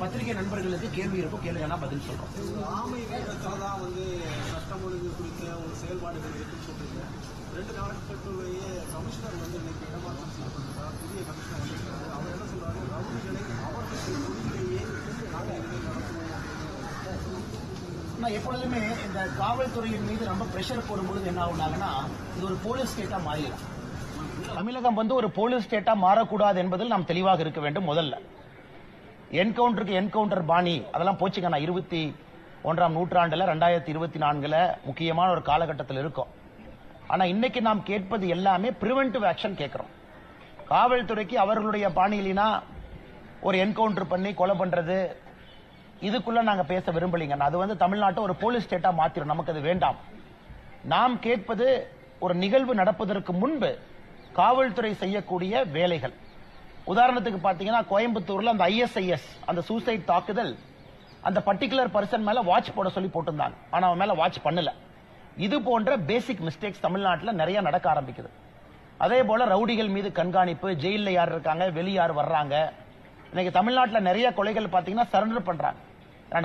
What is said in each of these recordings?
பத்திரிகை நண்பர்களுக்கு கேள்வி இருக்கும், கேள்வினா பதில் சொல்றோம். ஆமை வேகத்துல தான் சட்டம் ஒழுங்கு குறித்த ஒரு செயல்பாடுகள் இருக்குன்னு சொல்றீங்க. 2 காலகட்டத்திலேயே கமிஷனர் இன்னைக்கு இடமாற்றம் செய்யப்பட்டிருக்கார். புதிய கமிஷனர் வந்திருக்காரு. அவர் என்ன சொல்றாரு, ரவுடிகளை அவர்கள் தொழிலேயே நாங்கள் இதை நடத்துவோம். எப்பொழுதுமே இந்த காவல்துறையின் மீது ரொம்ப பிரஷர் போடும்பொழுது என்ன ஆகுனாங்கன்னா இது ஒரு போலீஸ் ஸ்டேட்டா மாறிடலாம். தமிழகம் ஒரு போலீஸ் ஸ்டேட்டா மாறக்கூடாது என்பதில் நாம் தெளிவாக இருக்க வேண்டும். முதல்ல என்கவுண்டருக்கு என்கவுண்டர் பாணி அதெல்லாம் போச்சுங்க. 21ஆம் நூற்றாண்டுல 2024 முக்கியமான ஒரு காலகட்டத்தில் இருக்கும். ஆனா இன்னைக்கு நாம் கேட்பது எல்லாமே பிரிவென்டிவ் ஆக்ஷன் கேட்கிறோம். காவல்துறைக்கு அவர்களுடைய பாணியினா ஒரு என்கவுண்டர் பண்ணி கொலை பண்றது இதுக்குள்ள நாங்க பேச விரும்பலீங்க. அது தமிழ்நாட்டை ஒரு போலீஸ் ஸ்டேட்டா மாத்திரும். நமக்கு அது வேண்டாம். நாம் கேட்பது ஒரு நிகழ்வு நடப்பதற்கு முன்பு காவல்துறை செய்யக்கூடிய வேலைகள். உதாரணத்துக்கு பாத்தீங்கன்னா கோயம்புத்தூர்ல அந்த ISIS அந்த சூசைட் தாக்குதல் அந்த பர்டிகுலர் பர்சன் மேல வாட்ச் போட சொல்லி போட்டிருந்தாங்க. ஆனா அவன் மேல வாட்ச் பண்ணல. இது போன்ற பேசிக் மிஸ்டேக்ஸ் தமிழ்நாட்டில் நிறைய நடக்க ஆரம்பிக்குது. அதே போல ரவுடிகள் மீது கண்காணிப்பு, ஜெயில யார் இருக்காங்க, வெளி யார் வர்றாங்க. இன்னைக்கு தமிழ்நாட்டில் நிறைய கொலைகள் பாத்தீங்கன்னா சரண்டர் பண்றாங்க.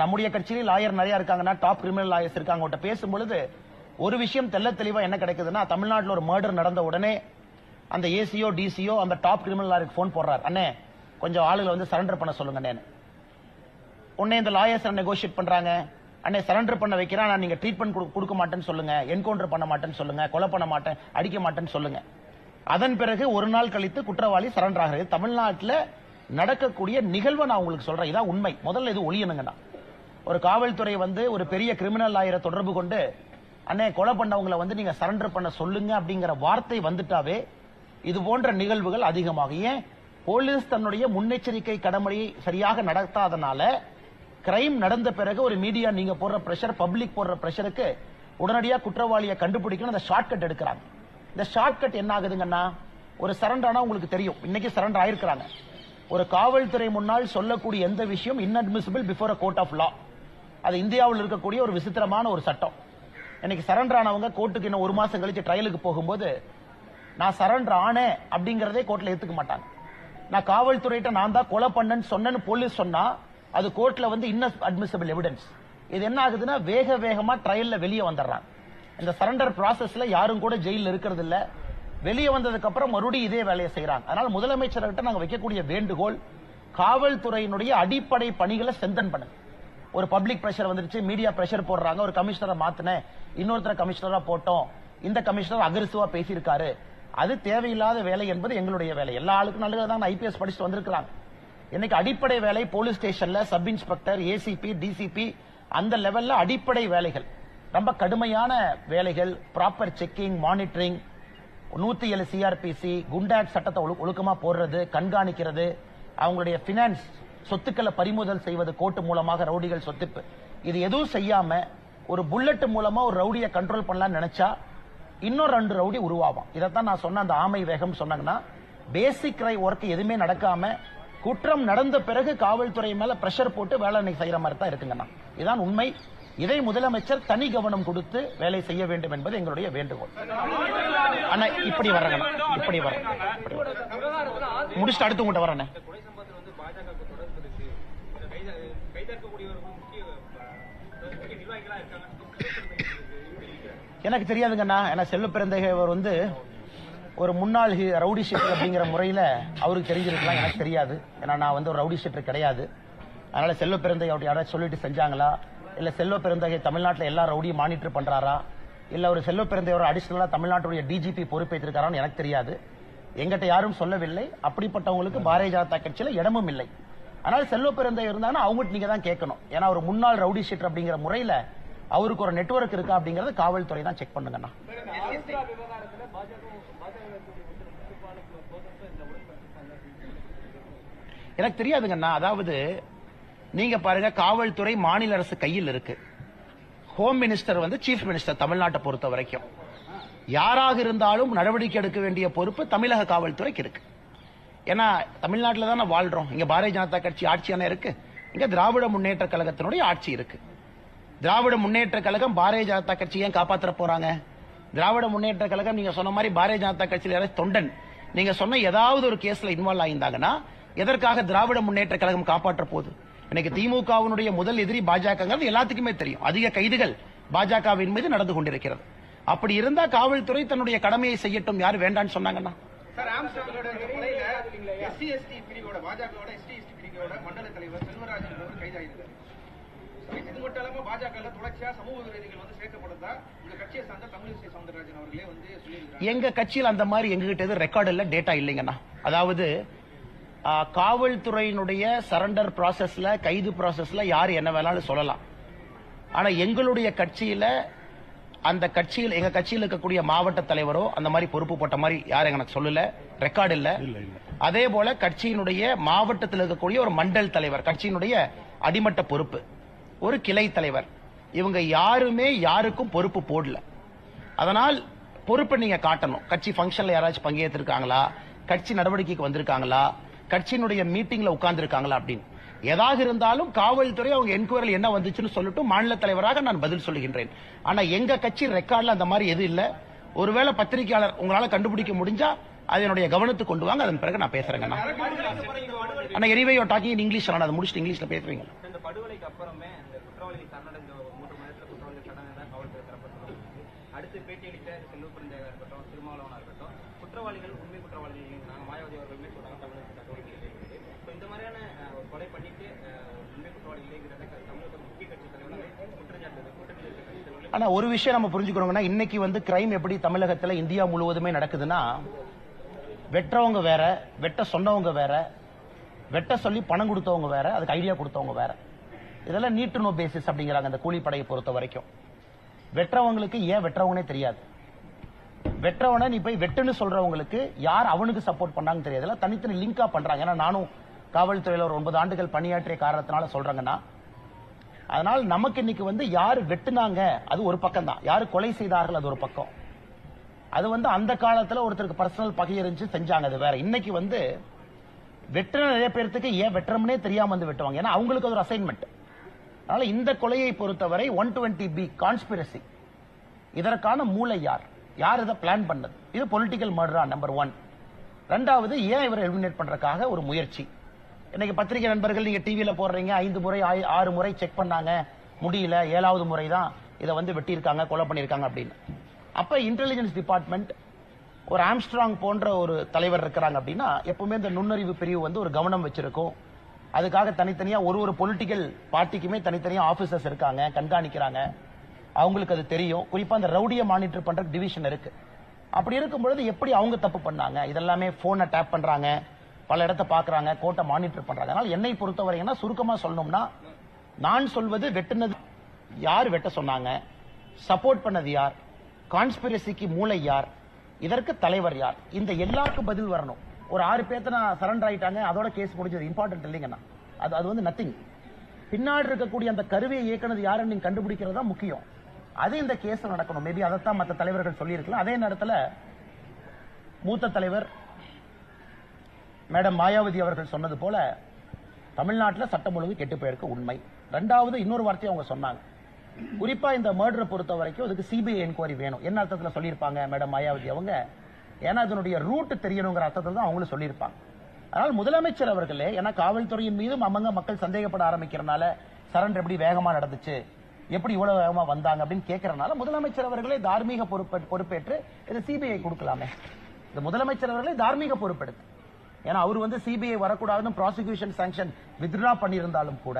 நம்முடைய கட்சியில லாயர் நிறைய இருக்காங்கன்னா, டாப் கிரிமினல் லாயர்ஸ் இருக்காங்க. அவங்கள்ட்ட பேசும்பொழுது ஒரு விஷயம் தெல்ல தெளிவா என்ன கிடைக்குதுன்னா, தமிழ்நாட்டில் ஒரு மர்டர் நடந்த உடனே அந்த ஏசியோ டிசியோ அந்த டாப் கிரிமினல் லாயருக்கு போன் போடுறாரு, அண்ணே கொஞ்சம் ஆளுகளை சரண்டர் பண்ண சொல்லுங்க. உடனே இந்த லாயர்ஸ் நெகோசியேட் பண்றாங்க, அண்ணே சரண்டர் பண்ண வைக்கிறான், நீங்க ட்ரீட்மெண்ட் கொடுக்க மாட்டேன்னு சொல்லுங்க, என்கவுண்டர் பண்ண மாட்டேன்னு சொல்லுங்க, கொலை பண்ண மாட்டேன், அடிக்க மாட்டேன்னு சொல்லுங்க. அதன் பிறகு ஒரு நாள் கழித்து குற்றவாளி சரண்டர் ஆகிறது. தமிழ்நாட்டில் நடக்கக்கூடிய நிகழ்வை நான் உங்களுக்கு சொல்றேன். இதான் உண்மை. முதல்ல இது ஒளியணுங்கண்ணா. ஒரு காவல்துறை ஒரு பெரிய கிரிமினல் லாயரை தொடர்பு கொண்டு அண்ணே கொலை பண்ணவங்களை நீங்க சரண்டர் பண்ண சொல்லுங்க அப்படிங்கிற வார்த்தை வந்துட்டாவே இது போன்ற நிகழ்வுகள் அதிகமாகும். ஏன் போலீஸ் தன்னுடைய முன்னெச்சரிக்கை கடமையை சரியாக நடத்தாதனால கிரைம் நடந்த பிறகு ஒரு மீடியா நீங்க போடுற பிரஷர், பப்ளிக் போடுற பிரஷருக்கு உடனடியாக குற்றவாளியை கண்டுபிடிக்கணும், அந்த ஷார்ட்கட் எடுக்கிறாங்க. இந்த ஷார்ட்கட் என்ன ஆகுதுங்கன்னா, ஒரு சரண்டர் ஆனா உங்களுக்கு தெரியும், இன்னைக்கு சரண்டர் ஆயிருக்கிறாங்க. ஒரு காவல்துறை முன்னால் சொல்லக்கூடிய எந்த விஷயம் inadmissible before a court of law. அது இந்தியாவில் இருக்கக்கூடிய ஒரு விசித்திரமான ஒரு சட்டம். இன்னைக்கு சரண்டர் ஆனவங்க கோர்ட்டுக்கு இன்னும் 1 மாசம் கழிச்சு ட்ரையலுக்கு போகும்போது நான் சரண்டர் ஆனேன் அப்படிங்கறதே கோர்ட்ல ஏத்துக்க மாட்டாங்க. நான் காவல்துறையிட்ட நான் தான் கொலை பண்ணேன்னு சொன்னேன்னு போலீஸ் சொன்னா அது கோர்ட்ல இன்அட்மிசிபிள் எவிடன்ஸ். இது என்ன ஆகுதுன்னா வேகமா ட்ரையல்ல வெளியே வந்துடுறாங்க. இந்த சரண்டர் ப்ராசஸ்ல யாரும் கூட ஜெயில இருக்கிறது இல்ல. வெளியே வந்ததுக்கு அப்புறம் மறுபடியும் இதே வேலையை செய்யறாங்க. அதனால முதலமைச்சர்கிட்ட நாங்க வைக்கக்கூடிய வேண்டுகோள், காவல்துறையினுடைய அடிப்படை பணிகளை செந்தன் பண்ணுங்க. ஒரு பப்ளிக் பிரஷர் வந்துருச்சு, மீடியா பிரஷர் போடுறாங்க, ஒரு கமிஷனரை மாத்தினேன், இன்னொருத்தர கமிஷனரா போட்டோம், இந்த கமிஷனர் அக்ரெசிவா பேசியிருக்காரு, அது தேவையில்லாத வேலை என்பது எங்களுடைய வேலை. எல்லா ஆளுக்கும் நல்லதான் IPS படிச்சுட்டு வந்திருக்கிறாங்க. இன்னைக்கு அடிப்படை வேலை போலீஸ் ஸ்டேஷன்ல சப் இன்ஸ்பெக்டர், ஏசிபி, டிசிபி அந்த லெவல்ல அடிப்படை வேலைகள், ரொம்ப கடுமையான வேலைகள், ப்ராப்பர் செக்கிங், மானிட்டரிங், 107 CRPC, குண்டாக்ட் சட்டத்தை ஒழுக்கமா போடுறது, கண்காணிக்கிறது, அவங்களுடைய பினான்ஸ் சொத்துக்களை பறிமுதல் செய்வது கோர்ட்டு மூலமாக, ரவுடிகள் சொத்து, இது எதுவும் செய்யாம ஒரு புல்லட் மூலமா ஒரு ரவுடியை கண்ட்ரோல் பண்ணலாம் நினைச்சா இன்னும் 2 ரவுடி உருவாகும். இதைத்தான் நான் சொன்ன அந்த ஆமை வேகம் சொன்னாங்கன்னா, பேசிக் ஒர்க் எதுவுமே நடக்காம குற்றம் நடந்த பிறகு காவல்துறை மேல பிரஷர் போட்டு வேலை செய்யற மாதிரி தான் இருக்குங்கண்ணா. இதான் உண்மை. இதை முதலமைச்சர் தனி கவனம் கொடுத்து வேலை செய்ய வேண்டும் என்பது எங்களுடைய வேண்டுகோள். ஆனா இப்படி வர்றேன், இப்படி வர முடிச்சுட்டு அடுத்து உங்கள்கிட்ட வரேன். எனக்கு தெரியாதுங்கண்ணா. ஏன்னா செல்வ பெருந்தகைவர் ஒரு முன்னாள் ரவுடி ஷீட்டர் அப்படிங்கிற முறையில அவருக்கு தெரிஞ்சிருக்கலாம், எனக்கு தெரியாது. ஏன்னா நான் ஒரு ரவுடி ஷீட்டர் கிடையாது. அதனால செல்வ பெருந்தகை அவர் யாராவது சொல்லிட்டு செஞ்சாங்களா, இல்ல செல்வ பெருந்தகை தமிழ்நாட்டில் எல்லா ரவுடியும் மானிட்டர் பண்றாரா, இல்ல ஒரு செல்வ பெருந்தகை அடிஷனலா தமிழ்நாட்டுடைய DGP பொறுப்பேற்றிருக்காரான்னு எனக்கு தெரியாது. எங்கிட்ட யாரும் சொல்லவில்லை. அப்படிப்பட்டவங்களுக்கு பாரதிய ஜனதா கட்சியில இடமும் இல்லை. அதனால செல்வ பெருந்தகை இருந்தாங்கன்னா அவங்ககிட்ட நீங்க தான் கேட்கணும். ஏன்னா ஒரு முன்னாள் ரவுடி ஷீட்டர் அப்படிங்கிற முறையில அவருக்கு ஒரு நெட்வொர்க் இருக்கா அப்படிங்கறத காவல்துறை தான் செக் பண்ணுங்கண்ணா. எனக்கு தெரியாதுங்கண்ணா. அதாவது நீங்க பாருங்க, காவல்துறை மாநில அரசு கையில் இருக்கு. ஹோம் மினிஸ்டர் சீஃப் மினிஸ்டர் தமிழ்நாட்டை பொறுத்த வரைக்கும் யாராக இருந்தாலும் நடவடிக்கை எடுக்க வேண்டிய பொறுப்பு தமிழக காவல்துறைக்கு இருக்கு. ஏன்னா தமிழ்நாட்டில் தானே வாழ்றோம். இங்க பாரதிய ஜனதா கட்சி ஆட்சியான இருக்கு, இங்க திராவிட முன்னேற்ற கழகத்தினுடைய ஆட்சி இருக்கு. திராவிட முன்னேற்ற கழகம் பாரதிய ஜனதா கட்சி ஏன் காப்பாற்ற போறாங்க? திராவிட முன்னேற்ற கழகம் நீங்க சொன்ன மாதிரி பாரதிய ஜனதா கட்சியில் யாராவது தொண்டன் நீங்க சொன்ன ஏதாவது ஒரு கேஸ்ல இன்வால்வ் ஆயிருந்தாங்கன்னா எதற்காக திராவிட முன்னேற்ற கழகம் காப்பாற்ற போகுது? இன்னைக்கு திமுகவினுடைய முதல் எதிரி பாஜக எல்லாத்துக்குமே தெரியும். அதிக கைதுகள் பாஜகவின் மீது நடந்து கொண்டிருக்கிறது. அப்படி இருந்தா காவல்துறை தன்னுடைய கடமையை செய்யட்டும். யார் வேண்டான்னு சொன்னாங்கன்னா சார், ஆம்ஸ்ட்ராங்கோட கொலையில SC/ST பிரிவோட பாஜகவோட SC/ST பிரிவோட மண்டல தலைவர் செல்வராஜ் என்பவர் கைதாயிருக்காரு. இது மட்டும் இல்லாம பாஜக தொடர்ச்சியா சமூக விரோதிகள் வந்து சேர்க்கப்படுறதா உங்க கட்சியை சார்ந்த தமிழிசை சவுந்தரராஜன் அவர்களே வந்து சொல்லியிருக்காங்க. எங்க கட்சியில் அந்த மாதிரி எங்ககிட்ட எது ரெக்கார்டு இல்ல, டேட்டா இல்லைங்கண்ணா. அதாவது காவல்துறையினுடைய சரண்டர் ப்ராசஸ்ல, கைது ப்ராசஸ்ல யார் என்ன வேணாலும் சொல்லலாம். ஆனா எங்களுடைய கட்சியில எங்க கட்சியில் இருக்கக்கூடிய மாவட்ட தலைவரோ அந்த மாதிரி பொறுப்பு போட்ட மாதிரி யாரும் எனக்கு சொல்லல, ரெக்கார்டு இல்ல. அதே போல கட்சியினுடைய மாவட்டத்தில் இருக்கக்கூடிய ஒரு மண்டல் தலைவர், கட்சியினுடைய அடிமட்ட பொறுப்பு, ஒரு கிளை தலைவர், இவங்க யாருமே யாருக்கும் பொறுப்பு போடல. அதனால் பொறுப்பை நீங்க காட்டணும். கட்சி பங்கன்ல யாராச்சும் பங்கேற்றிருக்காங்களா, கட்சி நடவடிக்கைக்கு வந்திருக்காங்களா, கட்சியினுடைய மீட்டிங்ல உட்கார்ந்து இருக்காங்களா அப்படின்னு. ஏதாக இருந்தாலும் காவல்துறை அவங்க என்கொயரியில் என்ன வந்துச்சுன்னு சொல்லிட்டு மாநில தலைவராக நான் பதில் சொல்லுகின்றேன். ஆனா எங்க கட்சி ரெக்கார்ட்ல அந்த மாதிரி எது இல்ல. ஒருவேளை பத்திரிகையாளர் உங்களால கண்டுபிடிக்க முடிஞ்சா அதனுடைய கவனத்துக்கு கொண்டு வாங்க. அதன் பிறகு நான் பேசுறேங்க. ஆனா anyway you talking in English. அதை முடிச்சுட்டு இங்கிலீஷ்ல பேசுவீங்க. இந்த படுகொலைக்கு அப்புறமே இந்த குற்றவாளிகள் சரணடைந்த 3 மாதத்துல குற்றவாளிகள் சரணடைந்த காவல்துறை தரப்பட்டது. அடுத்து பேட்டியளித்த செல்வப்பிரந்தேகா இருக்கட்டும், திருமாவளவனா இருக்கட்டும், குற்றவாளிகள் உண்மை குற்றவாளிகள் நாங்க மாயாவதி அவர்களுமே சொல்றாங்க தமிழக தகவல்கள் இருக்குது. இந்த மாதிரியான கொலை பண்ணிட்டு உண்மை குற்றவாளிகள் தமிழக முக்கிய கட்சி தலைவர்கள் குற்றச்சாட்டு கூட்டத்தில் இருக்க கட்சி தலைவர்கள். ஆனா ஒரு விஷயம் நம்ம புரிஞ்சுக்கணும்னா, இன்னைக்கு வந்து கிரைம் எப்படி தமிழகத்துல இந்தியா முழுவதுமே நடக்குதுன்னா, வெற்றவங்க வேற, வெட்ட சொன்னவங்க வேற, வெட்ட சொல்லி பணம் கொடுத்தவங்க வேற, அதுக்கு ஐடியா கொடுத்தவங்க வேற. இதெல்லாம் நீட் டு நோ பேசிஸ் அப்படிங்கிறாங்க அந்த கூலிப்படையை பொறுத்த வரைக்கும். வெற்றவங்களுக்கு ஏன் வெற்றவங்கனே தெரியாது. வெற்றவனை நீ போய் வெட்டுன்னு சொல்றவங்களுக்கு யார் அவனுக்கு சப்போர்ட் பண்ணாங்கன்னு தெரியாது. இதெல்லாம் தனித்தனி லிங்கா பண்றாங்க. ஏன்னா நானும் காவல்துறையில ஒரு 9 ஆண்டுகள் பணியாற்றிய காரணத்தினால சொல்றாங்கன்னா, அதனால் நமக்கு இன்னைக்கு வந்து யாரு வெட்டுனாங்க அது ஒரு பக்கம் தான், யாரு கொலை செய்தார்கள் அது ஒரு பக்கம். அது வந்து அந்த காலத்துல ஒருத்தருக்கு பர்சனல் பகை இருந்துச்சு செஞ்சாங்க, அது வேற. இன்னைக்கு வந்து வெட்டுற நிறைய பேருக்கு ஏன் வெட்டுறோம்னே தெரியாம வந்து வெட்டுவாங்க. ஏன்னா அவங்களுக்கு ஒரு அசைன்மெண்ட். அதனால இந்த கொலையை பொறுத்தவரை 120B கான்ஸ்பிரசி, இதற்கான மூளை யார், யார் இதை பிளான் பண்ணது, இது பொலிட்டிக்கல் மர்டரா நம்பர் 1. ரெண்டாவது, ஏன் இவரை எலிமினேட் பண்றதுக்காக ஒரு முயற்சி. இன்னைக்கு பத்திரிகை நண்பர்கள் நீங்க டிவியில போடுறீங்க 5 முறை 6 முறை செக் பண்ணாங்க, முடியல, 7வது முறை தான் இதை வந்து வெட்டியிருக்காங்க, கொலை பண்ணியிருக்காங்க அப்படின்னு. அப்ப இன்டெலிஜென்ஸ் டிபார்ட்மெண்ட் ஒரு ஆம்ஸ்ட்ராங் போன்ற ஒரு தலைவர் இருக்கிறாங்க அப்படின்னா, எப்பவுமே இந்த நுண்ணறிவு பிரிவு வந்து ஒரு கவனம் வச்சிருக்கும். அதுக்காக தனித்தனியா ஒரு பொலிட்டிக்கல் பார்ட்டிக்குமே தனித்தனியா ஆபீசர்ஸ் இருக்காங்க, கண்காணிக்கிறாங்க. அவங்களுக்கு அது தெரியும். குறிப்பா அந்த ரவுடியை மானிட்டர் பண்ற டிவிஷன் இருக்கு. அப்படி இருக்கும் பொழுது எப்படி அவங்க தப்பு பண்ணாங்க, இதெல்லாமே போனை டேப் பண்றாங்க, பல இடத்தை பாக்குறாங்க, கோர்ட்டை மானிட்டர் பண்றாங்க. அதனால என்னை பொறுத்தவரைன்னா சுருக்கமா சொல்லணும்னா, நான் சொல்வது வெட்டுனது யார், வெட்ட சொன்னாங்க, சப்போர்ட் பண்ணது யார், கான்ஸ்பிரசிக்கு மூளை யார், இதற்கு தலைவர் யார், இந்த எல்லாருக்கும் பதில் வரணும். ஒரு 6 பேர்த்த நான் சரண்டர் ஆயிட்டாங்க, அதோட கேஸ் முடிஞ்சது, இம்பார்ட்டன்ட் இல்லைங்கண்ணா. அது வந்து நத்திங். பின்னாடி இருக்கக்கூடிய அந்த கருவியை இயக்குனது யாருன்னு நீங்க கண்டுபிடிக்கிறது தான் முக்கியம். அது இந்த கேஸ் நடக்கணும். மேபி அதைத்தான் மற்ற தலைவர்கள் சொல்லியிருக்கலாம். அதே நேரத்தில் மூத்த தலைவர் மேடம் மாயாவதி அவர்கள் சொன்னது போல தமிழ்நாட்டில் சட்டம் ஒழுங்கு கெட்டு போயிருக்கு, உண்மை. ரெண்டாவது இன்னொரு வார்த்தையை அவங்க சொன்னாங்க, குறிப்பா இந்த மர்டரை பொறுத்த வரைக்கும் அதுக்கு சிபிஐ என்கொயரி வேணும். என்ன அர்த்தத்தில் சொல்லியிருப்பாங்க மேடம் மாயாவதி அவங்க, ஏன்னா அதனுடைய ரூட் தெரியணுங்கிற அர்த்தத்தில் தான் அவங்களும் சொல்லியிருப்பாங்க. அதனால் முதலமைச்சர் அவர்களே, ஏன்னா காவல்துறையின் மீதும் அம்மங்க மக்கள் சந்தேகப்பட ஆரம்பிக்கிறனால சரண்டர் எப்படி வேகமா நடந்துச்சு, எப்படி இவ்வளவு வேகமா வந்தாங்க அப்படின்னு கேட்கறதுனால முதலமைச்சர் அவர்களே தார்மீக பொறுப்பேற்று இது சிபிஐ கொடுக்கலாமே. இந்த முதலமைச்சர் அவர்களே தார்மீக பொறுப்பெடுத்து, ஏன்னா அவர் வந்து சிபிஐ வரக்கூடாதுன்னு ப்ராசிக்யூஷன் சாங்ஷன் வித்ட்ரா பண்ணியிருந்தாலும் கூட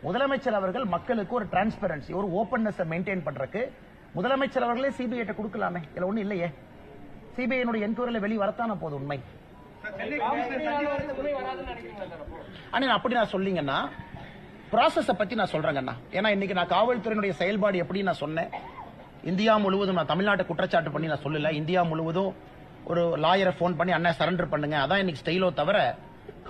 முதலமைச்சர் அவர்கள் மக்களுக்கு ஒரு டிரான்ஸ்பரன்சி, ஒரு ஓபன்னஸ் மெயின்டைன் பண்றதுக்கு முதலமைச்சர் அவர்களே சிபிஐ கொடுக்கலாமே. இதுல ஒண்ணு இல்லையே. சிபிஐ என்கொயரியில வெளியே வரத்தான போது உண்மை. அப்படி நான் சொல்லிங்கன்னா ப்ராசஸ பத்தி நான் சொல்றேங்கண்ணா. ஏன்னா இன்னைக்கு நான் காவல்துறையினுடைய செயல்பாடு எப்படி நான் சொன்னேன், இந்தியா முழுவதும் நான் தமிழ்நாட்டை குற்றச்சாட்டு பண்ணி நான் சொல்லல. இந்தியா முழுவதும் ஒரு லாயரை போன் பண்ணி அண்ணா சரண்டர் பண்ணுங்க, அதான் இன்னைக்கு ஸ்டைலோ தவிர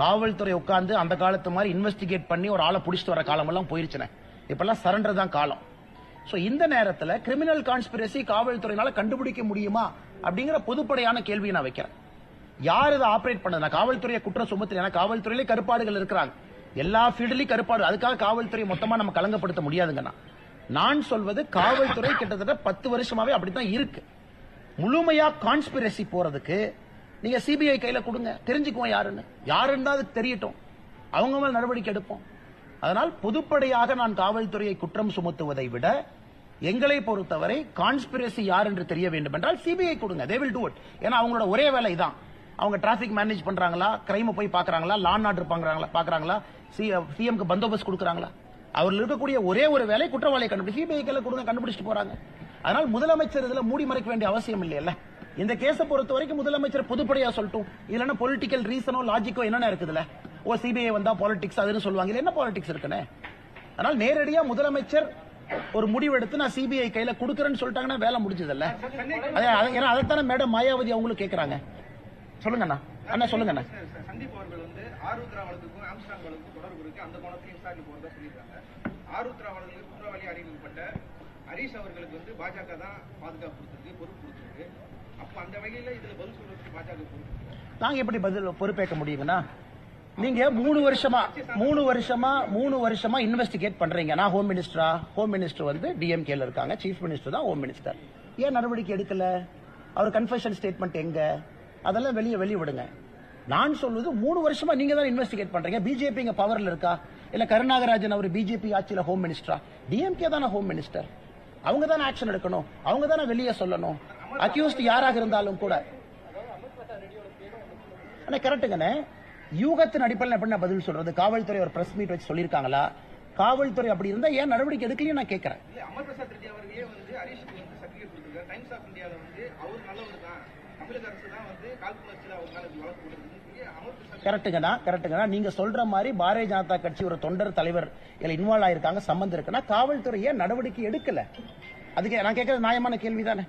காவல்துறை உட்கார்ந்து அந்த காலத்து மாதிரி இன்வெஸ்டிகேட் பண்ணி ஒரு ஆளை புடிச்சிட்டு வர காலம் எல்லாம் போயிருச்சுனே. இப்பெல்லாம் சரண்டர் தான் காலம். சோ இந்த நேரத்தில் கிரிமினல் கான்ஸ்பிரசி காவல்துறையினால கண்டுபிடிக்க முடியுமா அப்படிங்கிற பொதுப்படையான கேள்வியை நான் வைக்கிறேன். யார் இதை ஆபரேட் பண்ணது? நான் காவல்துறையை குற்றம் சுமத்துல, ஏன்னா காவல்துறையிலே கருப்பாடுகள் இருக்கிறாங்க, எல்லா ஃபீல்ட்லயும் கருப்பாடு. அதுக்காக காவல்துறை மொத்தமா நம்ம கலங்கப்படுத்த முடியாதுங்கண்ணா. நான் சொல்வது காவல்துறை கிட்டத்தட்ட 10 வருஷமாவே அப்படித்தான் இருக்கு. முழுமையா கான்ஸ்பிரசி போறதுக்கு நீங்க சிபிஐ கையில கொடுங்க, தெரிஞ்சுக்குவோம் யாருன்னு. யாருன்னு அதுக்கு தெரியட்டும், அவங்க மேல நடவடிக்கை எடுப்போம். அதனால் பொதுப்படையாக நான் காவல்துறையை குற்றம் சுமத்துவதை விட எங்களை பொறுத்தவரை கான்ஸ்பிரசி யார் என்று தெரிய வேண்டும் என்றால் சிபிஐ கொடுங்க, they will do it. ஏன்னா அவங்களோட ஒரே வேலை தான். அவங்க டிராபிக் மேனேஜ் பண்றாங்களா, கிரைம் போய் பாக்குறாங்களா, லா அண்ட் ஆர்டர் பாக்குறாங்களா, சிஎம்க்கு பந்தோபஸ்து கொடுக்கறாங்களா, அவர்கள் இருக்கக்கூடிய ஒரே ஒரு வேலை குற்றவாளியை கண்டுபிடிச்சு சிபிஐ கையில கொடுங்க, கண்டுபிடிச்சிட்டு போறாங்க. அதனால் முதலமைச்சர் இதுல மூடி மறைக்க வேண்டிய அவசியம் இல்லையல்ல. இந்த கேஸை பொறுத்த வரைக்கும் முதலமைச்சர் பொதுப்படையா சொல்லட்டும். இல்லன்னா பொலிட்டிக்கல் ரீசனோ லாஜிக்கோ என்னென்ன இருக்குதுல, ஓ சிபிஐ வந்தா பாலிடிக்ஸ் அதுன்னு சொல்லுவாங்க, இல்ல என்ன பாலிடிக்ஸ் இருக்குன்னு. அதனால் நேரடியா முதலமைச்சர் ஒரு முடிவெடுத்து நான் சிபிஐ கையில கொடுக்கறேன்னு சொல்லிட்டாங்கன்னா வேலை முடிஞ்சதில்ல. அதைத்தானே மேடம் மாயாவதி அவங்களும் கேட்கறாங்க. சொல்லுங்கண்ணா, அண்ணா சொல்லுங்கண்ணா. சந்தீப் அவர்கள் வந்து ஆருத்ரா வழக்குக்கும் ஆம்ஸ்டாங் வழக்குக்கும் தொடர்பு இருக்கு, அந்த கோணத்திலையும் விசாரணை போறதா சொல்லியிருக்காங்க. ஆருத்ரா வழக்கில் குற்றவாளி அறிவிக்கப்பட்ட ஹரீஷ் அவர்களுக்கு வந்து பாஜக தான் பாதுகாப்பு கொடுத்திருக்கு, பொறுப்பு கொடுத்திருக்கு. அப்ப அந்த வகையில இதுல பதில் சொல்றதுக்கு பாஜக பொறுப்பு நாங்க எப்படி பொறுப்பேற்க முடியுங்கன்னா, நீங்க 3 வருஷமா இன்வெஸ்டிகேட் பண்றீங்க. நான் ஹோம் மினிஸ்டரா? ஹோம் மினிஸ்டர் வந்து டிஎம்கேல இருக்காங்க, சீஃப் மினிஸ்டர் தான் ஹோம் மினிஸ்டர். ஏன் நடவடிக்கை எடுக்கல? அவர் கன்ஃபெஷன் ஸ்டேட்மெண்ட் எங்க? அதெல்லாம் வெளியே விடுங்க. நான் சொல்வது 3 வருஷமா நீங்க தான் இன்வெஸ்டிகேட் பண்றீங்க. பிஜேபி இங்க பவர்ல இருக்கா? இல்ல கருணாகராஜன் அவர் பிஜேபி ஆட்சியில ஹோம் மினிஸ்டரா? டிஎம்கே தானே ஹோம் மினிஸ்டர். அவங்க தானே ஆக்ஷன் எடுக்கணும், அவங்க தானே வெளியே சொல்லணும். அக்யூஸ்ட் யாராக இருந்தாலும் கூட. கரெக்டுங்கண்ணே. யூகத்தின் அடிப்படையில் எப்படி நான் பதில் சொல்றது? காவல்துறை ஒரு பிரஸ் மீட் வச்சு சொல்லியிருக்காங்களா? காவல்துறை அப்படி இருந்தா ஏன் நடவடிக்கை எடுக்கலையும் நான் கேட்கிறேன். அமர் பிரசாத் ரெட்டி அவர்களே வந்து ஹரீஷ்க்கு வந்து சர்டிபிகேட் கொடுத்திருக்காரு. டைம்ஸ் ஆஃப் இந்தியால வந்து அவர் நல்லவர் தான், தமிழக அரசு தான் வந்து காழ்ப்புணர்ச்சியில் அவர் மேல வழக்கு போடுறதுன்னு சொல்லி அமர் பிரசாத். கரெக்டுங்கண்ணா. நீங்க சொல்ற மாதிரி பாரதிய ஜனதா கட்சி ஒரு தொண்டர் தலைவர் இதுல இன்வால்வ் ஆயிருக்காங்க, சம்பந்தம் இருக்குன்னா காவல்துறை ஏன் நடவடிக்கை எடுக்கல? அதுக்கு நான் கேட்கறது நியாயமான கேள்வி தானே.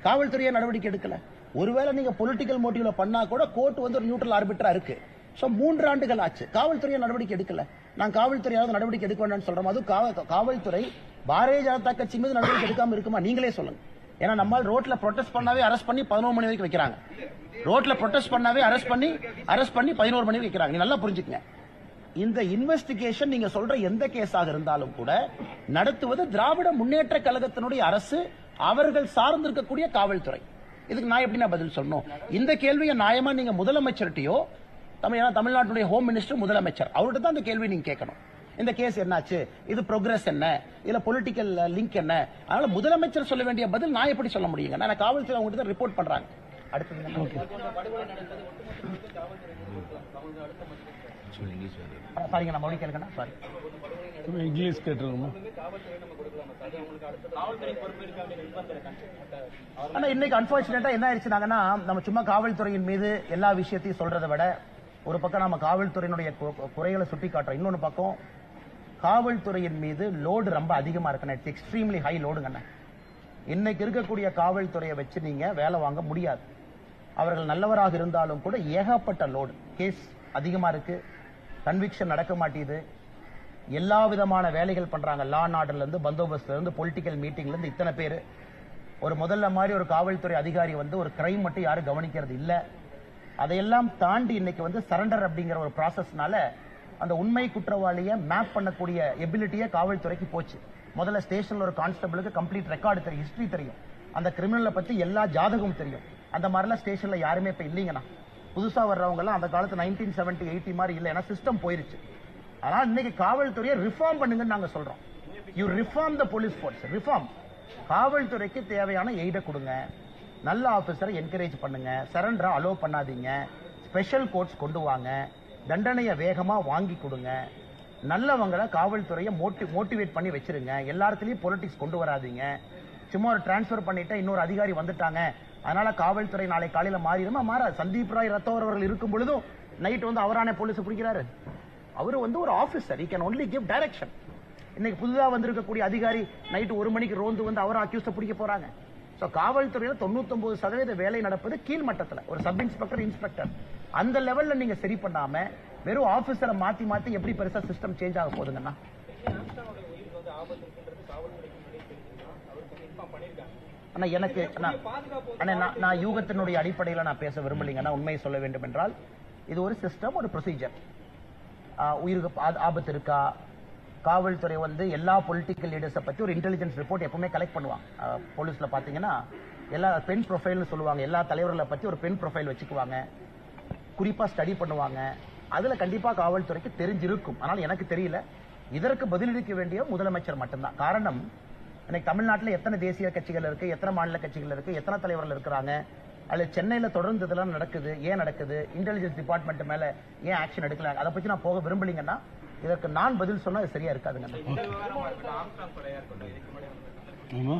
காவல்துறையே நடவடிக்கை எடுக்கல. ஒருவேளை நீங்க பொலிட்டிக்கல் மோட்டிவ்ல பண்ணா கூட கோர்ட் வந்து ஒரு நியூட்ரல் ஆர்பிட்டரா இருக்கு. 3 ஆண்டுகள் ஆச்சு, காவல்துறையை நடவடிக்கை எடுக்கல. நான் காவல்துறையாவது நடவடிக்கை எடுக்க வேண்டாம்னு சொல்றோம். அது காவல்துறை பாரதிய ஜனதா கட்சி மீது நடவடிக்கை எடுக்காம இருக்குமா? நீங்களே சொல்லுங்க. ஏன்னா நம்ம ரோட்ல ப்ரொடெஸ்ட் பண்ணாவே அரெஸ்ட் பண்ணி 11 மணி வரைக்கும் வைக்கிறாங்க. ரோட்ல ப்ரொடெஸ்ட் பண்ணாவே அரெஸ்ட் பண்ணி 11 மணி வைக்கிறாங்க. நீ நல்லா புரிஞ்சுக்கங்க. இந்த இன்வெஸ்டிகேஷன் நீங்க சொல்ற எந்த கேஸாக இருந்தாலும் கூட நடத்துவது திராவிட முன்னேற்ற கழகத்தினுடைய அரசு, அவர்கள் சார்ந்திருக்கக்கூடிய காவல்துறை. இதுக்கு நான் எப்படி பதில் சொல்லணும்? இந்த கேள்வியை நியாயமா நீங்க முதலமைச்சர்கிட்டயோ, தமிழ்நாட்டுடைய ஹோம் மினிஸ்டர் முதலமைச்சர் அவர்கிட்ட தான் இந்த கேள்வி நீங்க கேட்கணும். இந்த கேஸ் என்னாச்சு, இது ப்ரோக்ரஸ் என்ன, இதுல பொலிட்டிக்கல் லிங்க் என்ன? அதனால முதலமைச்சர் சொல்ல வேண்டிய பதில் நான் எப்படி சொல்ல முடியுங்க? நான் காவல்துறை அவங்ககிட்ட தான் ரிப்போர்ட் பண்றாங்க. அடுத்தது சாரிங்க, நான் மறுபடியும் கேட்கணும். சாரி, இங்கிலீஷ் கேட்டுருக்கோமா? ஆனா இன்னைக்கு அன்பார்ச்சுனேட்டா என்ன ஆயிடுச்சுனாங்கன்னா, நம்ம சும்மா காவல்துறையின் மீது எல்லா விஷயத்தையும் சொல்றதை விட ஒரு பக்கம் நம்ம காவல்துறையினுடைய குறைகளை சுட்டி காட்டுறோம், இன்னொன்னு பக்கம் காவல்துறையின் மீது லோடு ரொம்ப அதிகமா இருக்கு. இட்ஸ் எக்ஸ்ட்ரீம்லி ஹை லோடுங்க. இன்னைக்கு இருக்கக்கூடிய காவல்துறையை வச்சு நீங்க வேலை வாங்க முடியாது. அவர்கள் நல்லவராக இருந்தாலும் கூட ஏகப்பட்ட லோடு, கேஸ் அதிகமா இருக்கு, கன்விக்ஷன் நடக்க மாட்டேது, எல்லா விதமான வேலைகள் பண்றாங்க. லா அண்ட் ஆர்டர்ல இருந்து, பந்தோபஸ்துல இருந்து, பொலிட்டிக்கல் மீட்டிங்ல இருந்து இத்தனை பேர். ஒரு முதல்ல மாதிரி ஒரு காவல்துறை அதிகாரி வந்து ஒரு கிரைம் மட்டும் யாரும் கவனிக்கிறது இல்ல. அதையெல்லாம் தாண்டி இன்னைக்கு வந்து சரண்டர் அப்படிங்கிற ஒரு ப்ராசஸ்னால அந்த உண்மை குற்றவாளியை மேப் பண்ணக்கூடிய எபிலிட்டியே காவல்துறைக்கு போச்சு. முதல்ல ஸ்டேஷன்ல ஒரு கான்ஸ்டபிளுக்கு கம்ப்ளீட் ரெக்கார்டு தெரியும், ஹிஸ்டரி தெரியும், அந்த கிரிமினலை பத்தி எல்லா ஜாதகமும் தெரியும். அந்த மாதிரிலாம் ஸ்டேஷன்ல யாருமே இப்ப இல்லைங்கண்ணா. புதுசா வர்றவங்க எல்லாம் அந்த காலத்து 1970, 80 மாதிரி இல்ல, ஏன்னா சிஸ்டம் போயிருச்சு. அதனால இன்னைக்கு காவல்துறையை ரிஃபார்ம் பண்ணுங்கன்னு நாங்க சொல்றோம். You reform the police force, reform. காவல்துறைக்கு தேவையான எய்ட கொடுங்க, நல்ல ஆபீசரை என்கரேஜ் பண்ணுங்க, சரண்டரா அலோ பண்ணாதீங்க, ஸ்பெஷல் கோர்ட்ஸ் கொண்டு வாங்க, தண்டனையை வேகமா வாங்கி கொடுங்க, நல்லவங்களை காவல்துறையை மோட்டிவேட் பண்ணி வச்சிருங்க, எல்லாத்துலயும் பொலிட்டிக்ஸ் கொண்டு வராதீங்க. சும்மா ஒரு டிரான்ஸ்பர் பண்ணிட்டா இன்னொரு அதிகாரி வந்துட்டாங்க அதனால காவல்துறை நாளை காலையில மாறிடுமா? மாறாது. சந்தீப் ராய் ரத்தோர் அவர்கள் இருக்கும் பொழுதும் நைட் வந்து அவரான போலீஸ் பிடிக்கிறாரு. அவரு வந்து ஒரு officer, he can only give direction. இன்னைக்கு புதுதா வந்திருக்கக்கூடிய அதிகாரி நைட் 1 மணிக்கு ரோந்து வந்து அவரை அக்யூஸ்ட பிடிக்க போறாங்க. சோ காவல்துறையில 99% வேலை நடப்பது கீழ் மட்டத்துல, ஒரு சப் இன்ஸ்பெக்டர், இன்ஸ்பெக்டர். அந்த லெவல்ல நீங்க சரி பண்ணாம வெறும் ஆபீசரை மாத்தி எப்படி பெருசா சிஸ்டம் சேஞ்ச் ஆக போகுதுங்கன்னா? ஆனா எனக்கு நான் யூகத்தினுடைய அடிப்படையில நான் பேச விரும்பலீங்கன்னா, உண்மையை சொல்ல வேண்டும் என்றால் இது ஒரு சிஸ்டம், ஒரு ப்ரொசீஜர். உயிருக்கு ஆபத்து இருக்கா? காவல்துறை வந்து எல்லா பொலிட்டிக்கல் லீடர்ஸை பத்தி ஒரு இன்டெலிஜென்ஸ் ரிப்போர்ட் எப்பவுமே கலெக்ட் பண்ணுவாங்க. போலீஸ்ல பாத்தீங்கன்னா எல்லா பெண் ப்ரொஃபைல்னு சொல்லுவாங்க, எல்லா தலைவர்களை பத்தி ஒரு பெண் ப்ரொஃபைல் வச்சுக்குவாங்க, குறிப்பா ஸ்டடி பண்ணுவாங்க. அதுல கண்டிப்பா காவல்துறைக்கு தெரிஞ்சிருக்கும். ஆனால் எனக்கு தெரியல, இதற்கு பதிலளிக்க வேண்டிய முதலமைச்சர் மட்டும்தான். காரணம், இன்னைக்கு தமிழ்நாட்டில் எத்தனை தேசிய கட்சிகள் இருக்கு, எத்தனை மாநில கட்சிகள் இருக்கு, எத்தனை தலைவர்கள் இருக்கிறாங்க, அதுல சென்னையில தொடர்ந்து இதெல்லாம் நடக்குது, ஏன் நடக்குது, இன்டெலிஜென்ஸ் டிபார்ட்மெண்ட் மேல ஏன் ஆக்ஷன் எடுக்கல, அதை பத்தி நான் போக விரும்பலீங்கன்னா இதற்கு நான் பதில் சொன்னா அது சரியா இருக்காதுங்க. ஆமா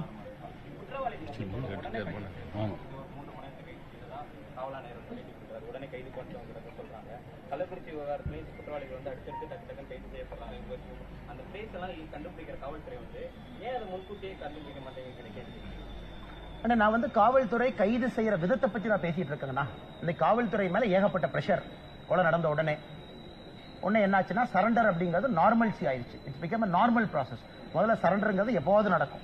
உடனே கைது பண்ணுறவங்க சொல்றாங்க. கள்ளக்குறிச்சி விவகாரத்திலையும் குற்றவாளிகள் வந்து அடுத்தடுத்து டக்கு கைது செய்யப்படுறாங்க. அந்த பிளேஸ் எல்லாம் கண்டுபிடிக்கிற காவல்துறை வந்து ஏன் அதை முன்கூட்டியே கண்டுபிடிக்க மாட்டேங்குது கேள்வி. ஆனா நான் வந்து காவல்துறை கைது செய்யற விதத்தை பத்தி நான் பேசிட்டு இருக்கேங்கண்ணா. இந்த காவல்துறை மேல ஏகப்பட்ட பிரஷர். கொலை நடந்த உடனே என்னாச்சுன்னா சரண்டர் அப்படிங்கிறது நார்மல்சி ஆயிடுச்சு. It's become a normal process. முதல்ல சரண்டருங்கிறது எப்போது நடக்கும்.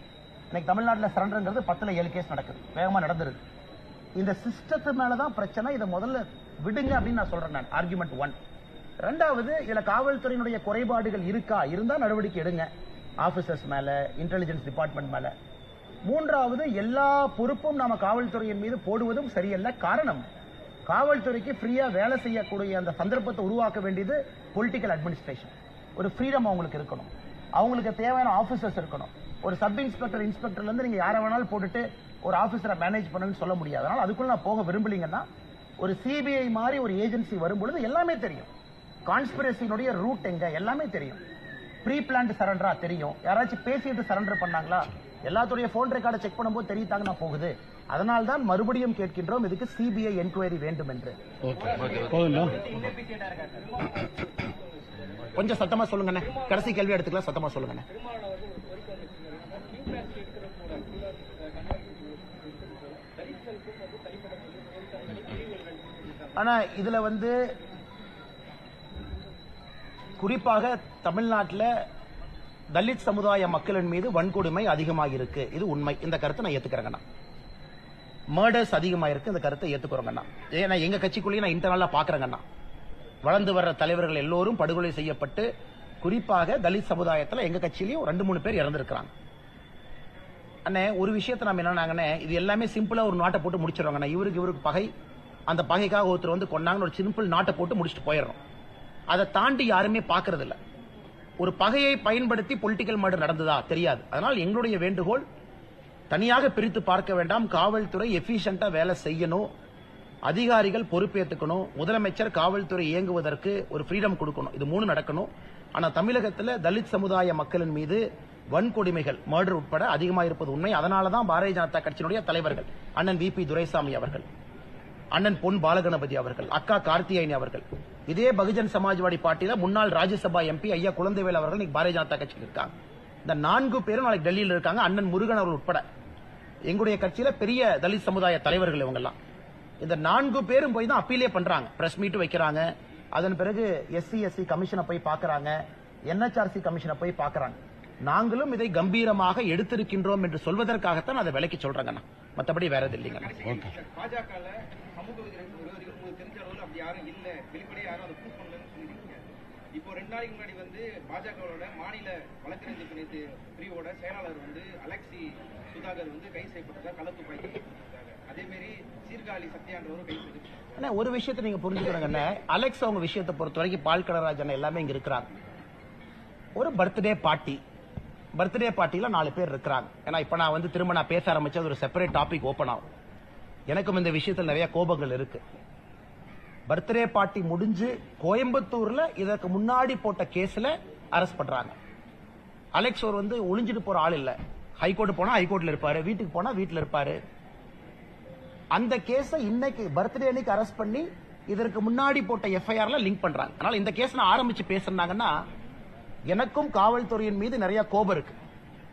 இன்னைக்கு தமிழ்நாட்டில் சரண்டருங்கிறது 10ல் 7 கேஸ் நடக்குது, வேகமா நடந்துருது. இந்த சிஸ்டத்து மேலதான் பிரச்சனை. இதை முதல்ல விடுங்க அப்படின்னு நான் சொல்றேன். நான் ஆர்குமெண்ட் 1. ரெண்டாவது, இதுல காவல்துறையினுடைய குறைபாடுகள் இருந்தா நடவடிக்கை எடுங்க, ஆபீசர்ஸ் மேல, இன்டெலிஜென்ஸ் டிபார்ட்மெண்ட் மேல. மூன்றாவது, எல்லா பொறுப்பும் நாம காவல்துறையின் மீது போடுவதும் சரியல்ல. காரணம், காவல்துறைக்கு ஃப்ரீயா வேலை செய்யக்கூடிய அந்த சந்தர்ப்பத்தை உருவாக்க வேண்டியது பொலிட்டிக்கல் அட்மினிஸ்ட்ரேஷன். ஒரு ஃப்ரீடம் அவங்களுக்கு இருக்கணும், அவங்களுக்கு தேவையான ஆபீசர்ஸ் இருக்கணும். ஒரு சப் இன்ஸ்பெக்டர், இன்ஸ்பெக்டர்ல இருந்து நீங்க யாரை வேணாலும் போட்டுட்டு ஒரு ஆபீசரை மேனேஜ் பண்ணணும்னு சொல்ல முடியாது. அதனால அதுக்குள்ள நான் போக விரும்பலீங்கன்னா, ஒரு சிபிஐ மாதிரி ஒரு ஏஜென்சி வரும்பொழுது எல்லாமே தெரியும். கான்ஸ்பிரசியினுடைய ரூட் எங்க எல்லாமே தெரியும். ப்ரீ பிளான்ட் சரண்டரா தெரியும். யாராச்சும் பேசிட்டு சரண்டர் பண்ணாங்களா, எல்லாத்துடைய போன் ரெக்கார்டை செக் பண்ணும்போது தெரியுதாங்கன்னா போகுது. அதனால் தான் மறுபடியும் கேட்கின்றோம், இதுக்கு சிபிஐ என்கொயரி வேண்டும் என்று. கொஞ்சம் சத்தமா சொல்லுங்க, கடைசி கேள்வி எடுத்துக்கலாம், சத்தமா சொல்லுங்க. ஆனா இதுல வந்து குறிப்பாக தமிழ்நாட்டில் தலித் சமுதாய மக்களின் மீது வன்கொடுமை அதிகமாக இருக்கு. இது உண்மை. இந்த கருத்தை நான் ஏத்துக்கிறேங்கண்ணா. மர்டர்ஸ் அதிகமாயிருக்கு, இந்த கருத்தை ஏத்துக்கிறோங்கண்ணா. ஏன்னா எங்க கட்சிக்குள்ளேயே நான் இன்டர்னலா பாக்குறேங்கண்ணா. வளர்ந்து வர்ற தலைவர்கள் எல்லோரும் படுகொலை செய்யப்பட்டு, குறிப்பாக தலித் சமுதாயத்தில் எங்க கட்சியிலையும் 2-3 பேர் இறந்திருக்கிறாங்க. அண்ணே, ஒரு விஷயத்தை நம்ம என்னன்னாங்கண்ணே, இது எல்லாமே சிம்பிளா ஒரு நாட்டை போட்டு முடிச்சிருவாங்கண்ணா. இவருக்கு பகை, அந்த பகைக்காக ஒருத்தர் வந்து கொண்டாங்கன்னு ஒரு சிம்பிள் நாட்டை போட்டு முடிச்சுட்டு போயிடுறோம். அதை தாண்டி யாருமே பாக்குறது இல்ல. ஒரு பகையை பயன்படுத்தி பொலிட்டிக்கல் மர்டர் நடந்ததா தெரியாது. அதனால் எங்களுடைய வேண்டுகோள், தனியாக பிரித்து பார்க்க வேண்டாம். காவல்துறை எஃபிஷியன்டா வேலை செய்யணும், அதிகாரிகள் பொறுப்பேற்றுக்கணும், முதலமைச்சர் காவல்துறை இயங்குவதற்கு ஒரு ஃப்ரீடம் கொடுக்கணும். இது 3 நடக்கணும். ஆனா தமிழகத்தில் தலித் சமுதாய மக்களின் மீது வன்கொடுமைகள், மர்டர் உட்பட அதிகமாக இருப்பது உண்மை. அதனாலதான் பாரதிய ஜனதா கட்சியினுடைய தலைவர்கள் அண்ணன் VP துரைசாமி அவர்கள், அண்ணன் பொன் பாலகணபதி அவர்கள், அக்கா கார்த்தியாயினி அவர்கள், இதே பகுஜன் சமாஜ்வாடி பார்ட்டியில முன்னாள் ராஜ்யசபா MP ஐயா குழந்தைவேல் அவர்கள் இன்னைக்கு பாரதிய ஜனதா கட்சியில் இருக்காங்க. இந்த 4 பேரும் நாளைக்கு டெல்லியில் இருக்காங்க. அண்ணன் முருகன் அவர்கள் உட்பட எங்களுடைய கட்சியில பெரிய தலித் சமுதாய தலைவர்கள் இவங்க எல்லாம். இந்த 4 பேரும் போய் தான் அப்பீலே பண்றாங்க, பிரஸ் மீட் வைக்கிறாங்க. அதன் பிறகு SC/SC கமிஷனை போய் பாக்குறாங்க, NHRC கமிஷனை போய் பாக்குறாங்க. நாங்களும் இதை கம்பீரமாக எடுத்திருக்கின்றோம் என்று சொல்வதற்காகத்தான் அதை விலைக்கு சொல்றாங்க. மற்றபடி வேற எது இல்லைங்க. பாஜக சமூக விரோதிகள் உங்களுக்கு தெரிஞ்ச அளவில் அப்படி யாரும் இல்ல, வெளிப்படையா யாரும் அதை ப்ரூவ் பண்ணலன்னு சொல்லிருக்கீங்க. இப்போ 2 நாளைக்கு முன்னாடி வந்து பாஜகவோட மாநில வழக்கறிஞர் பிரிவோட செயலாளர் வந்து அலெக்சி சுதாகர் வந்து கைது செய்யப்பட்டதா கள்ளத்துப்பாக்கி. அதே மாதிரி சீர்காழி சத்யான்றவரும் கைது செய்யப்பட்டாங்க. ஒரு விஷயத்தை நீங்க புரிஞ்சுக்கிறீங்க, அலெக்ஸ் அவங்க விஷயத்தை பொறுத்த வரைக்கும் பால் கடராஜன் எல்லாமே இங்க இருக்கிறாங்க. ஒரு பர்த்டே பார்ட்டியில 4 பேர் இருக்கிறாங்க. ஏன்னா இப்ப நான் வந்து திரும்ப நான் பேச ஆரம்பிச்சது ஒரு செப்பரேட் டாபிக் ஓபன் ஆகும். எனக்கும் இந்த விஷயத்தில் நிறைய கோபங்கள் இருக்கு. பர்த்டே பார்ட்டி முடிஞ்சு கோயம்புத்தூர்ல இதற்கு முன்னாடி போட்ட கேஸ்ல அரெஸ்ட் பண்றாங்க. அலெக்ஸ் ஒரு வந்து ஒளிஞ்சிட்டு போற ஆள் இல்ல. ஹைகோர்ட் போனா ஹைகோர்ட்ல இருப்பாரு, வீட்டுக்கு போனா வீட்டுல இருப்பாரு. அந்த கேஸ இன்னைக்கு பர்த்டே அன்னைக்கு அரெஸ்ட் பண்ணி இதற்கு முன்னாடி போட்ட FIRல லிங்க் பண்றாங்க. அதனால இந்த கேஸ் நான் ஆரம்பிச்சு பேசுறாங்கன்னா, எனக்கும் காவல்துறையின் மீது நிறைய கோபம் இருக்கு.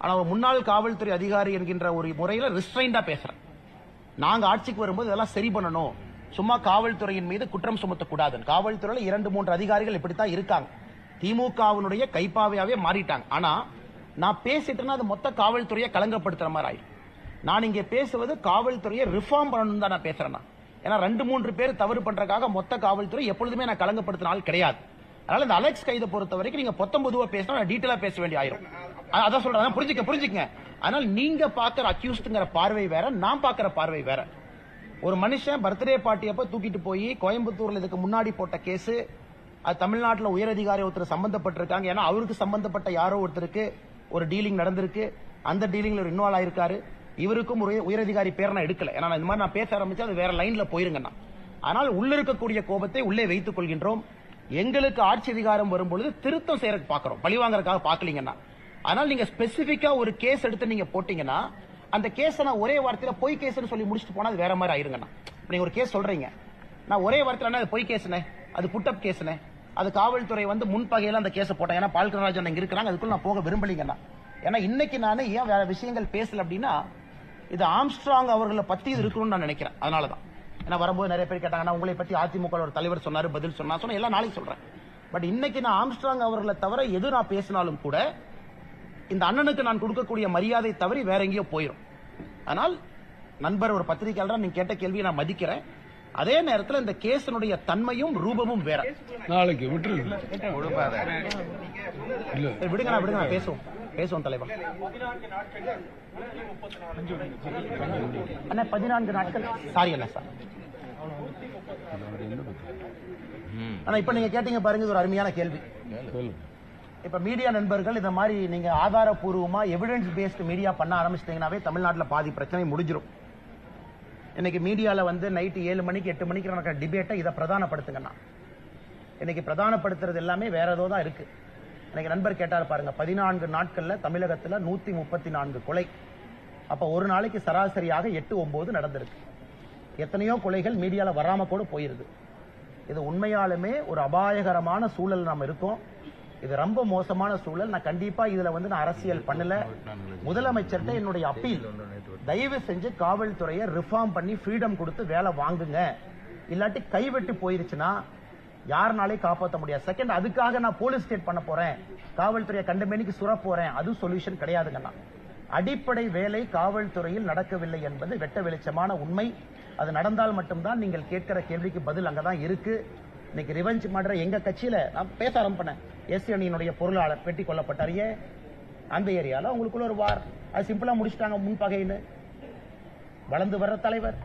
ஆனா முன்னாள் காவல்துறை அதிகாரி என்கின்ற ஒரு முறையில ரிஸ்ட்ரைண்டா பேசுறேன். நாங்க ஆட்சிக்கு வரும்போது இதெல்லாம் சரி பண்ணணும், சும்மா காவல்துறையின் மீது குற்றம் சுமத்தக்கூடாது. காவல்துறையில 2-3 அதிகாரிகள் இப்படித்தான் இருக்காங்க, திமுகவினுடைய கைப்பாவையாவே மாறிட்டாங்க. ஆனா நான் பேசிட்டேன்னா அது மொத்த காவல்துறையை கலங்கப்படுத்துற மாதிரி ஆயிடும். நான் இங்க பேசுவது காவல்துறையை ரிஃபார்ம் பண்ணணும் தான் நான் பேசுறேன். ஏன்னா 2-3 பேர் தவறு பண்றதுக்காக மொத்த காவல்துறை எப்பொழுதுமே நான் கலங்கப்படுத்தின ஆள் கிடையாது. அதனால இந்த அலெக்ஸ் கைதை பொறுத்த வரைக்கும் நீங்க 19 பேசினா நான் டீட்டெயிலா பேச வேண்டிய ஆயிரும். அதான் சொல்றேன், புரிஞ்சுக்க. அதனால நீங்க பாக்குற அக்யூஸ்ட்ங்கிற பார்வை வேற, நான் பாக்குற பார்வை வேற. ஒரு மனுஷன் பர்த்டே பார்ட்டி அப்ப தூக்கிட்டு போய் கோயம்புத்தூர்ல இதுக்கு முன்னாடி போட்ட கேஸ் அது தமிழ்நாட்டில் உயரதிகாரி ஒருத்தர் சம்பந்தப்பட்டிருக்காங்க. ஏன்னா அவருக்கு சம்பந்தப்பட்ட யாரோ ஒருத்தருக்கு ஒரு டீலிங் நடந்திருக்கு. அந்த டீலிங்ல ஒரு இன்வால்வ் ஆயிருக்காரு. இவருக்கும் ஒரு உயரதிகாரி பேரை நான் எடுக்கல. ஏன்னா இந்த மாதிரி நான் பேச ஆரம்பிச்சா அது வேற லைன்ல போயிருங்கண்ணா. ஆனால் உள்ள இருக்கக்கூடிய கோபத்தை உள்ளே வைத்துக் கொள்கின்றோம். எங்களுக்கு ஆட்சி அதிகாரம் வரும்பொழுது திருத்தம் செய்யறதுக்கு பாக்குறோம், பழிவாங்கறதுக்காக பாக்கலீங்கன்னா. ஆனால் நீங்க ஸ்பெசிபிக்கா ஒரு கேஸ் எடுத்து நீங்க போட்டீங்கன்னா அந்த கேஸை நான் ஒரே வார்த்தையில பொய் கேஸ்னு சொல்லி முடிச்சுட்டு போனா அது வேற மாதிரி ஆயிருங்கண்ணா. நீங்க ஒரு கேஸ் சொல்றீங்க, நான் ஒரே வார்த்தையில அது பொய் கேஸ்னே, அது புட்டப் கேஸ்னே, அது காவல்துறை வந்து முன்பகையில அந்த கேஸை போட்டாங்க. ஏன்னா பால்கராஜன் இங்க இருக்கிறாங்க, அதுக்குள்ள நான் போக விரும்பலீங்கண்ணா. ஏன்னா இன்னைக்கு நான் ஏன் வேற விஷயங்கள் பேசல அப்படின்னா இது ஆம்ஸ்ட்ராங் அவர்களை பத்தி இது இருக்கணும்னு நான் நினைக்கிறேன். அதனாலதான் ஏன்னா வரும்போது நிறைய பேர் கேட்டாங்க, உங்களை பத்தி அதிமுக ஒரு தலைவர் சொன்னாரு, பதில் சொன்னா எல்லாம் நாளைக்கு சொல்றேன். பட் இன்னைக்கு நான் ஆம்ஸ்ட்ராங் அவர்களை தவிர எது நான் பேசினாலும் கூட இந்த அண்ணனுக்கு நான் கொடுக்கக்கூடிய மரியாதை தவறி வேற எங்கேயோ போயிடும். ஆனால் நண்பர் ஒரு பத்திரிகையாளர் நீங்க கேட்ட கேள்வியை நான் மதிக்கிறேன். அதே நேரத்தில் இந்த கேஸினுடைய தன்மையும் ரூபமும் வேற. நாளைக்கு விட்டுருங்க. விடுங்க நான் பேசுவோம் தலைவர். 14 நாட்கள் சாரி என்ன சார். ஆனா இப்ப நீங்க கேட்டீங்க பாருங்க, இது ஒரு அருமையான கேள்வி. இப்ப மீடியா நண்பர்கள் இந்த மாதிரி நீங்க ஆதாரப்பூர்வமா எவிடன்ஸ் பேஸ்ட் மீடியா பண்ண ஆரம்பிச்சிட்டீங்கன்னாவே தமிழ்நாட்டில் பாதி பிரச்சனை முடிஞ்சிடும். இன்னைக்கு மீடியால வந்து நைட்டு 7 மணிக்கு 8 மணிக்கு நடக்கிற டிபேட்டை இதை பிரதானப்படுத்துங்கன்னா இன்னைக்கு பிரதானப்படுத்துறது எல்லாமே வேற ஏதோ தான் இருக்கு. இன்னைக்கு நண்பர் கேட்டார் பாருங்க, 14 நாட்கள்ல தமிழகத்துல 134 கொலை. அப்ப ஒரு நாளைக்கு சராசரியாக 8-9 நடந்திருக்கு. எத்தனையோ கொலைகள் மீடியால வராம கூட போயிருது. இது உண்மையாலுமே ஒரு அபாயகரமான சூழல் நாம இருக்கோம். இது ரொம்ப மோசமான சூழல். நான் கண்டிப்பா இதுல வந்து நான் அரசியல் பண்ணல. முதலமைச்சர்கிட்ட என்னுடைய அப்பீல், தயவு செஞ்சு காவல்துறையை ரிஃபார்ம் பண்ணி ஃப்ரீடம் கொடுத்து வேலை வாங்குங்க. இல்லாட்டி கைவிட்டு போயிருச்சுன்னா யாருனாலே காப்பாற்ற முடியாது. செகண்ட், அதுக்காக நான் போலீஸ் ஸ்டேட் பண்ண போறேன், காவல்துறையை கண்டமேனிக்கு சுர போறேன், அது சொல்யூஷன் கிடையாதுங்கண்ணா. அடிப்படை வேலை காவல்துறையில் நடக்கவில்லை என்பது வெட்ட வெளிச்சமான உண்மை. அது நடந்தால் மட்டும்தான் நீங்கள் கேட்கிற கேள்விக்கு பதில் அங்கதான் இருக்கு. இன்னைக்கு ரிவெஞ்ச் மர்டர் எங்க கட்சியில நான் பேச ஆரம்பிப்பேன். எஸ்சி அணியினுடைய பொருளாளர் வெட்டி கொல்லப்பட்டார். அந்த ஏரியால உங்களுக்குள்ள ஒரு வார், அது சிம்பிளா முடிச்சுட்டாங்க. முன்பகைன்னு வளர்ந்து வர்ற தலைவர்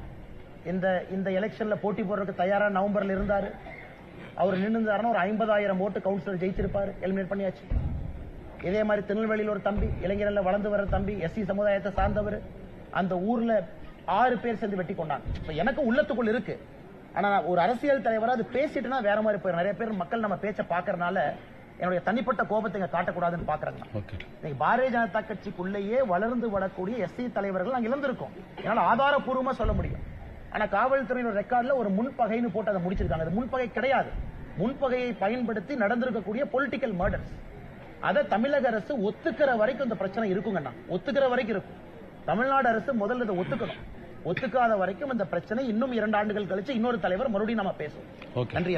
இந்த எலெக்ஷன்ல போட்டி போடுறதுக்கு தயாரா நவம்பர்ல இருந்தாரு. அவர் நின்றுந்தாருன்னா ஒரு 50,000 ஓட்டு கவுன்சிலர் ஜெயிச்சிருப்பாரு. எலிமினேட் பண்ணியாச்சு. இதே மாதிரி திருநெல்வேலியில் ஒரு தம்பி, இளைஞர்ல வளர்ந்து வர தம்பி, எஸ்சி சமுதாயத்தை சார்ந்தவர், அந்த ஊர்ல 6 பேர் சேர்ந்து வெட்டி கொண்டாங்க. எனக்கு உள்ளத்துக்குள் இருக்கு. ஆனா ஒரு அரசியல் தலைவரா அது பேசிட்டுனா வேற மாதிரி போயிடும். நிறைய பேர் மக்கள் நம்ம பேச்ச பாக்குறதுனால என்னுடைய தனிப்பட்ட கோபத்தை இங்க காட்டக்கூடாதுன்னு பாக்குறாங்க. இன்னைக்கு பாரதிய ஜனதா கட்சிக்குள்ளேயே வளர்ந்து வரக்கூடிய எஸ்சி தலைவர்கள் நாங்க இழந்திருக்கோம். என்னால ஆதாரப்பூர்வமா சொல்ல முடியும். ஆனா காவல்துறையின் ரெக்கார்ட்ல ஒரு முன்பகைன்னு போட்டு அதை முடிச்சிருக்காங்க. அது முன்பகை கிடையாது. முன்பகையை பயன்படுத்தி நடந்திருக்கக்கூடிய பொலிட்டிக்கல் மர்டர்ஸ். அதை தமிழக அரசு ஒத்துக்கிற வரைக்கும் இந்த பிரச்சனை இருக்குங்கண்ணா. ஒத்துக்கிற வரைக்கும் இருக்கும். தமிழ்நாடு அரசு முதல்ல இதை ஒத்துக்கணும். ஒத்துக்காத வரைக்கும் இந்த பிரச்சனை இன்னும் 2 ஆண்டுகள் கழிச்சு இன்னொரு தலைவர் மறுபடியும் நம்ம பேசுவோம். நன்றி.